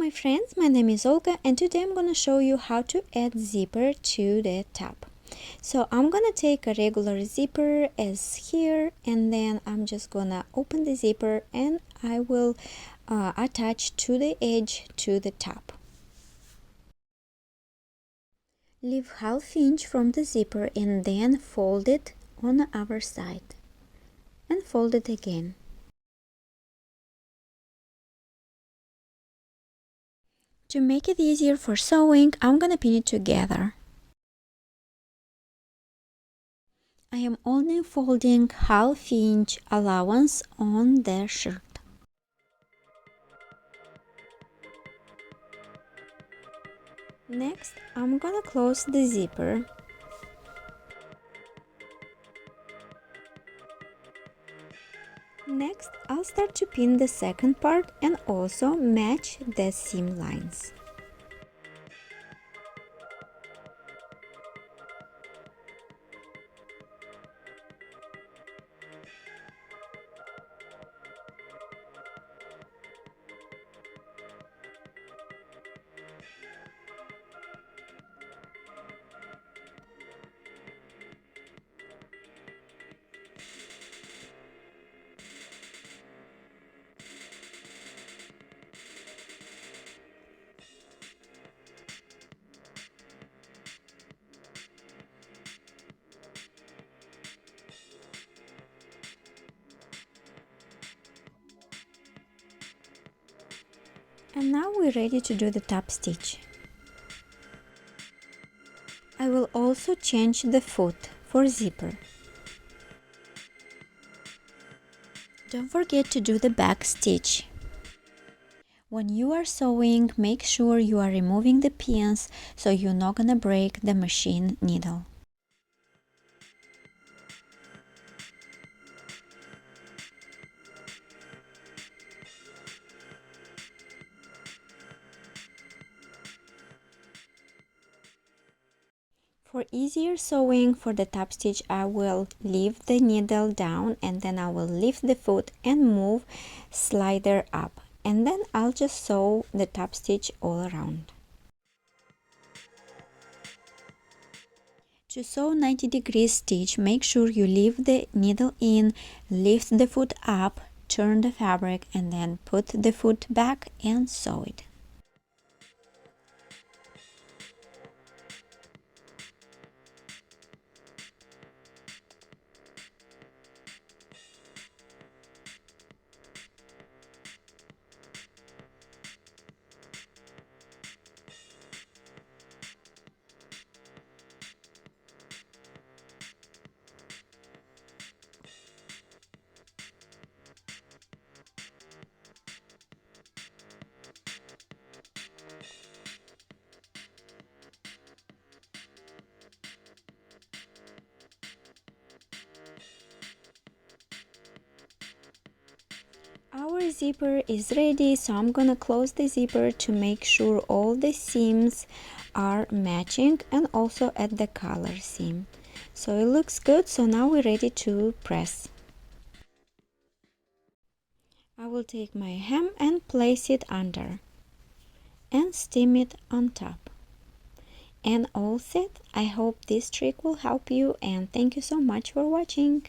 my friends, my name is Olga and today I'm gonna show you how to add zipper to the top. So I'm gonna take a regular zipper as here, and then I'm just gonna open the zipper and I will attach to the edge to the top. Leave ½ inch from the zipper and then fold it on the other side and fold it again. To make it easier for sewing, I'm gonna pin it together. I am only folding ½ inch allowance on the shirt. Next, I'm gonna close the zipper. Next, I'll start to pin the second part and also match the seam lines. And now we're ready to do the top stitch. I will also change the foot for zipper. Don't forget to do the back stitch. When you are sewing, make sure you are removing the pins so you're not gonna break the machine needle. For easier sewing for the top stitch, I will leave the needle down and then I will lift the foot and move slider up, and then I'll just sew the top stitch all around. To sew 90-degree stitch, make sure you leave the needle in, lift the foot up, turn the fabric, and then put the foot back and sew it. Our zipper is ready, so I'm gonna close the zipper to make sure all the seams are matching and also at the collar seam. So it looks good, so now we're ready to press. I will take my hem and place it under and steam it on top. And all set. I hope this trick will help you, and thank you so much for watching.